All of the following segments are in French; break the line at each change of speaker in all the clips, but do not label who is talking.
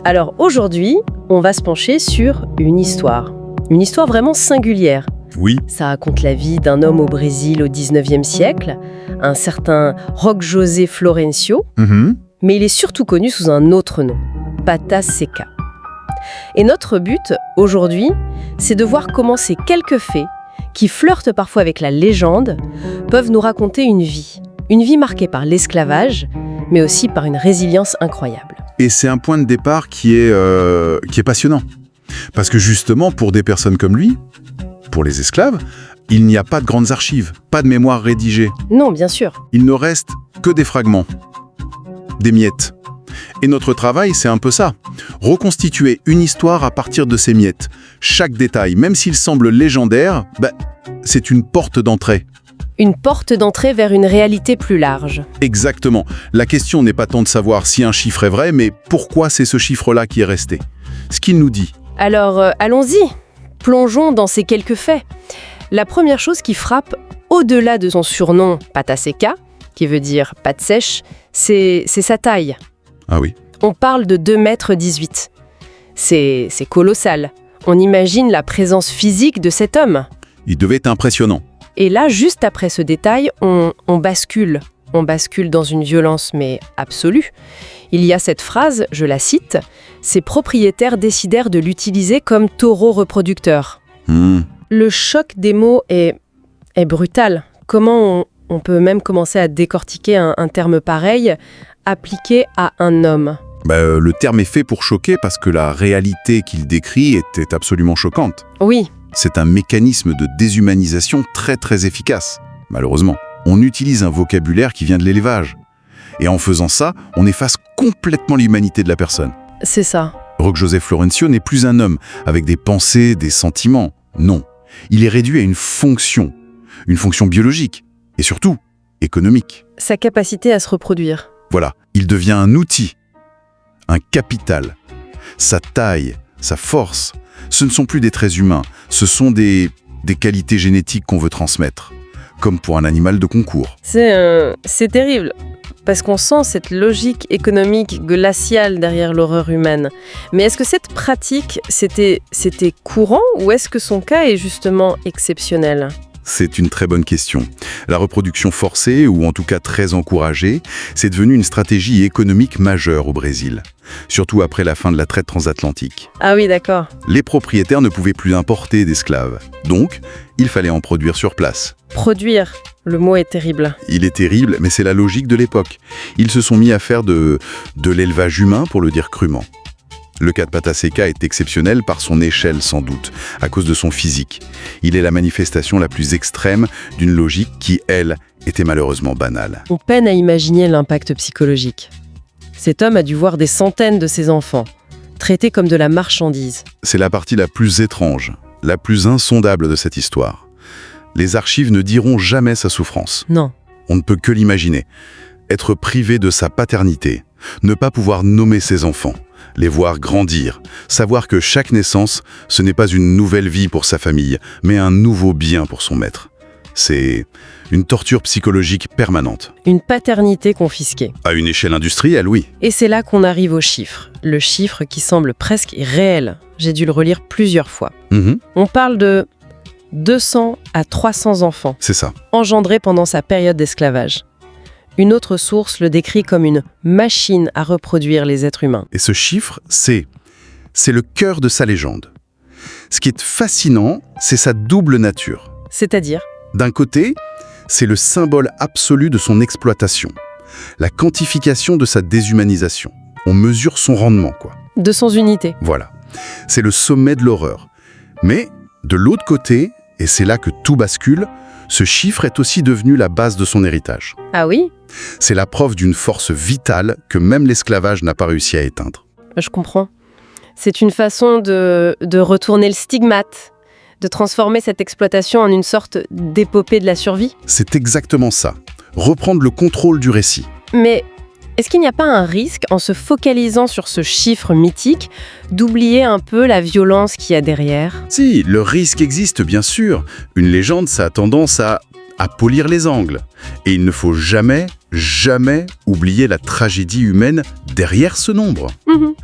Alors aujourd'hui, on va se pencher sur une histoire. Une histoire vraiment singulière.
Oui,
Ça raconte la vie d'un homme au Brésil au 19e siècle, un certain Roque José Florencio, mais il est surtout connu sous un autre nom, Pata Seca. Et notre but, aujourd'hui, c'est de voir comment ces quelques faits, qui flirtent parfois avec la légende, peuvent nous raconter une vie marquée par l'esclavage, mais aussi par une résilience incroyable.
et c'est un point de départ qui est passionnant. Parce que justement, pour des personnes comme lui, pour les esclaves, il n'y a pas de grandes archives, pas de mémoire rédigée.
Non, bien sûr.
Il ne reste que des fragments, des miettes. Et notre travail, c'est un peu ça. Reconstituer une histoire à partir de ces miettes. Chaque détail, même s'il semble légendaire, c'est une porte d'entrée.
Une porte d'entrée vers une réalité plus large.
Exactement. La question n'est pas tant de savoir si un chiffre est vrai, mais pourquoi c'est ce chiffre-là qui est resté. Ce qu'il nous dit.
Alors, allons-y. Plongeons dans ces quelques faits. La première chose qui frappe, au-delà de son surnom Pata Seca, qui veut dire pâte sèche, c'est sa taille.
Ah oui.
On parle de 2,18 m. C'est colossal. On imagine la présence physique de cet homme.
Il devait être impressionnant.
Et là, juste après ce détail, on bascule. On bascule dans une violence, mais absolue. Il y a cette phrase, je la cite, « Ses propriétaires décidèrent de l'utiliser comme taureau reproducteur ». Le choc des mots est brutal. Comment on peut même commencer à décortiquer un terme pareil appliqué à un homme ?
Le terme est fait pour choquer parce que la réalité qu'il décrit était absolument choquante.
Oui,
C'est un mécanisme de déshumanisation très très efficace, malheureusement. On utilise un vocabulaire qui vient de l'élevage. Et en faisant ça, on efface complètement l'humanité de la personne.
c'est ça.
Roque José Florencio n'est plus un homme avec des pensées, des sentiments. Non. Il est réduit à une fonction biologique et surtout économique.
Sa capacité à se reproduire.
Voilà, il devient un outil, un capital. Sa taille, sa force, ce ne sont plus des traits humains, ce sont des qualités génétiques qu'on veut transmettre, comme pour un animal de concours.
C'est terrible, parce qu'on sent cette logique économique glaciale derrière l'horreur humaine. Mais est-ce que cette pratique, c'était courant, ou est-ce que son cas est justement exceptionnel ?
C'est une très bonne question. La reproduction forcée, ou en tout cas très encouragée, c'est devenu une stratégie économique majeure au Brésil, surtout après la fin de la traite transatlantique.
Ah oui, d'accord.
Les propriétaires ne pouvaient plus importer d'esclaves, donc il fallait en produire sur place.
Produire, le mot est terrible.
Il est terrible, mais c'est la logique de l'époque. Ils se sont mis à faire de l'élevage humain, pour le dire crûment. Le cas de Pata Seca est exceptionnel par son échelle sans doute, à cause de son physique. Il est la manifestation la plus extrême d'une logique qui, elle, était malheureusement banale.
On peine à imaginer l'impact psychologique. Cet homme a dû voir des centaines de ses enfants, traités comme de la marchandise.
C'est la partie la plus étrange, la plus insondable de cette histoire. Les archives ne diront jamais sa souffrance.
Non.
On ne peut que l'imaginer. Être privé de sa paternité, ne pas pouvoir nommer ses enfants, les voir grandir, savoir que chaque naissance, ce n'est pas une nouvelle vie pour sa famille, mais un nouveau bien pour son maître. C'est une torture psychologique permanente.
Une paternité confisquée.
À une échelle industrielle, oui.
Et c'est là qu'on arrive au chiffre. Le chiffre qui semble presque irréel. J'ai dû le relire plusieurs fois. On parle de 200 à 300 enfants
C'est ça.
engendrés pendant sa période d'esclavage. Une autre source le décrit comme une machine à reproduire les êtres humains.
Et ce chiffre, c'est le cœur de sa légende. Ce qui est fascinant, c'est sa double nature.
C'est-à-dire,
D'un côté, c'est le symbole absolu de son exploitation, la quantification de sa déshumanisation. On mesure son rendement, quoi.
de sans unité.
Voilà. C'est le sommet de l'horreur. Mais, de l'autre côté, et c'est là que tout bascule, ce chiffre est aussi devenu la base de son héritage.
Ah oui ?
C'est la preuve d'une force vitale que même l'esclavage n'a pas réussi à éteindre.
Je comprends. C'est une façon de retourner le stigmate, de transformer cette exploitation en une sorte d'épopée de la survie.
C'est exactement ça. Reprendre le contrôle du récit.
Mais est-ce qu'il n'y a pas un risque, en se focalisant sur ce chiffre mythique, d'oublier un peu la violence qu'il y a derrière ?
Si, le risque existe bien sûr. Une légende, ça a tendance à polir les angles. Et il ne faut jamais, jamais oublier la tragédie humaine derrière ce nombre.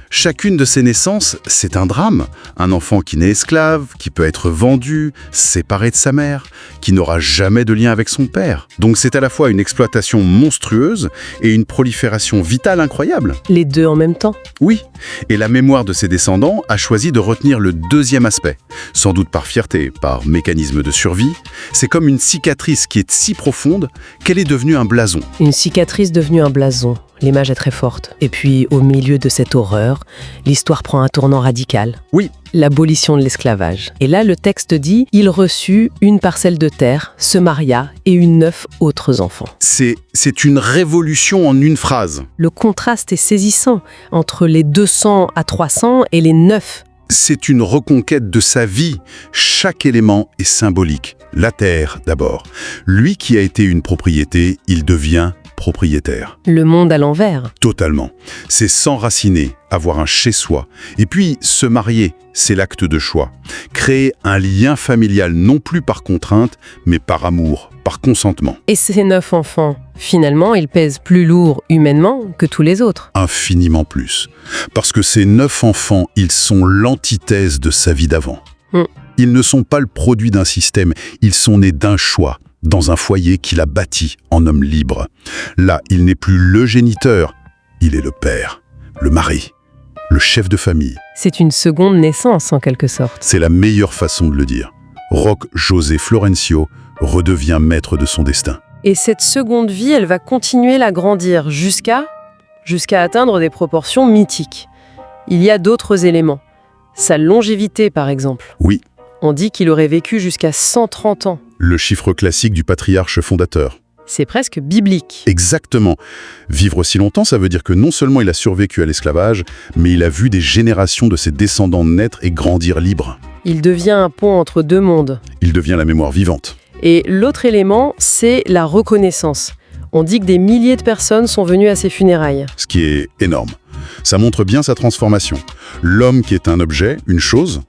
Chacune de ces naissances, c'est un drame. Un enfant qui naît esclave, qui peut être vendu, séparé de sa mère, qui n'aura jamais de lien avec son père. Donc c'est à la fois une exploitation monstrueuse et une prolifération vitale incroyable.
Les deux en même temps.
Oui, et la mémoire de ses descendants a choisi de retenir le deuxième aspect. Sans doute par fierté, par mécanisme de survie. C'est comme une cicatrice qui est si profonde qu'elle est devenue un blason.
Une cicatrice devenue un blason. L'image est très forte. Et puis, au milieu de cette horreur, l'histoire prend un tournant radical.
Oui.
L'abolition de l'esclavage. Et là, le texte dit « Il reçut une parcelle de terre, se maria et eut 9 autres enfants. »
C'est une révolution en une phrase.
Le contraste est saisissant entre les 200 à 300 et les 9.
C'est une reconquête de sa vie. Chaque élément est symbolique. La terre, d'abord. Lui qui a été une propriété, il devient propriétaire.
Le monde à l'envers.
Totalement. C'est s'enraciner, avoir un chez-soi. Et puis, se marier, c'est l'acte de choix. Créer un lien familial non plus par contrainte, mais par amour, par consentement.
Et ces 9 enfants, finalement, ils pèsent plus lourd humainement que tous les autres.
Infiniment plus. Parce que ces 9 enfants, ils sont l'antithèse de sa vie d'avant. Ils ne sont pas le produit d'un système, ils sont nés d'un choix, dans un foyer qu'il a bâti en homme libre. Là, il n'est plus le géniteur, il est le père, le mari, le chef de famille.
C'est une seconde naissance, en quelque sorte.
C'est la meilleure façon de le dire. Roque José Florencio redevient maître de son destin.
Et cette seconde vie, elle va continuer à grandir jusqu'à atteindre des proportions mythiques. Il y a d'autres éléments. Sa longévité, par exemple.
Oui.
On dit qu'il aurait vécu jusqu'à 130 ans.
Le chiffre classique du patriarche fondateur.
C'est presque biblique.
Exactement. Vivre aussi longtemps, ça veut dire que non seulement il a survécu à l'esclavage, mais il a vu des générations de ses descendants naître et grandir libres.
Il devient un pont entre deux mondes.
Il devient la mémoire vivante.
Et l'autre élément, c'est la reconnaissance. On dit que des milliers de personnes sont venues à ses funérailles.
Ce qui est énorme. Ça montre bien sa transformation. L'homme qui est un objet, une chose.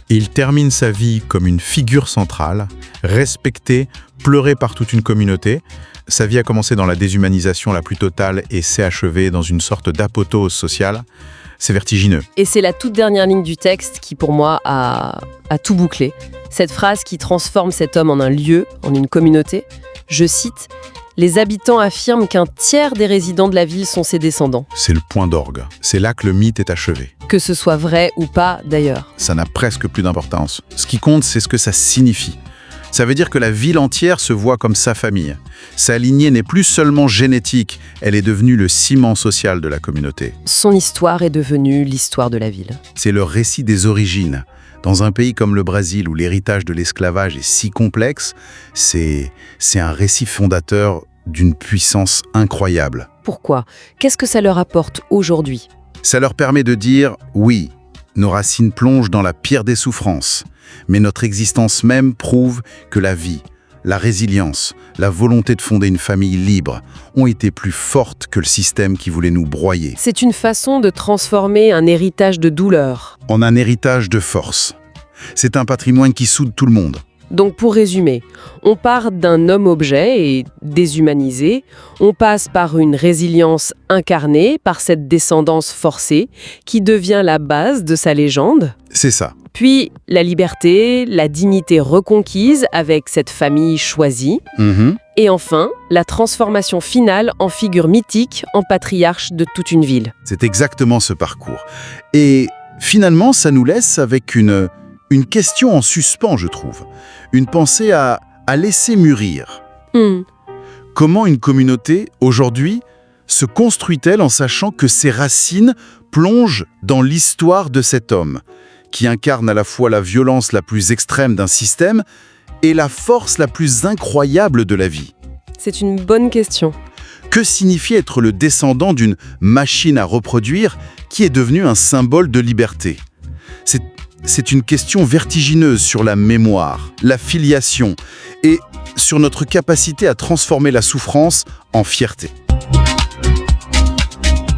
Il termine sa vie comme une figure centrale, respectée, pleurée par toute une communauté. Sa vie a commencé dans la déshumanisation la plus totale et s'est achevée dans une sorte d'apothéose sociale. C'est vertigineux.
Et c'est la toute dernière ligne du texte qui, pour moi, a tout bouclé. Cette phrase qui transforme cet homme en un lieu, en une communauté. Je cite « Les habitants affirment qu'un tiers des résidents de la ville sont ses descendants. »
C'est le point d'orgue. C'est là que le mythe est achevé.
Que ce soit vrai ou pas, d'ailleurs.
Ça n'a presque plus d'importance. Ce qui compte, c'est ce que ça signifie. Ça veut dire que la ville entière se voit comme sa famille. Sa lignée n'est plus seulement génétique, elle est devenue le ciment social de la communauté.
Son histoire est devenue l'histoire de la ville.
C'est le récit des origines. Dans un pays comme le Brésil, où l'héritage de l'esclavage est si complexe, c'est un récit fondateur d'une puissance incroyable.
Pourquoi ? Qu'est-ce que ça leur apporte aujourd'hui ?
Ça leur permet de dire « oui, nos racines plongent dans la pire des souffrances, mais notre existence même prouve que la vie, la résilience, la volonté de fonder une famille libre ont été plus fortes que le système qui voulait nous broyer. »
C'est une façon de transformer un héritage de douleur
en un héritage de force. C'est un patrimoine qui soude tout le monde.
Donc pour résumer, on part d'un homme-objet et déshumanisé, on passe par une résilience incarnée, par cette descendance forcée, qui devient la base de sa légende.
C'est ça.
Puis la liberté, la dignité reconquise avec cette famille choisie. Et enfin, la transformation finale en figure mythique, en patriarche de toute une ville.
C'est exactement ce parcours. Et finalement, ça nous laisse avec une question en suspens, je trouve. Une pensée à laisser mûrir. Comment une communauté, aujourd'hui, se construit-elle en sachant que ses racines plongent dans l'histoire de cet homme, qui incarne à la fois la violence la plus extrême d'un système et la force la plus incroyable de la vie?
C'est une bonne question.
Que signifie être le descendant d'une machine à reproduire qui est devenue un symbole de liberté? C'est une question vertigineuse sur la mémoire, la filiation et sur notre capacité à transformer la souffrance en fierté.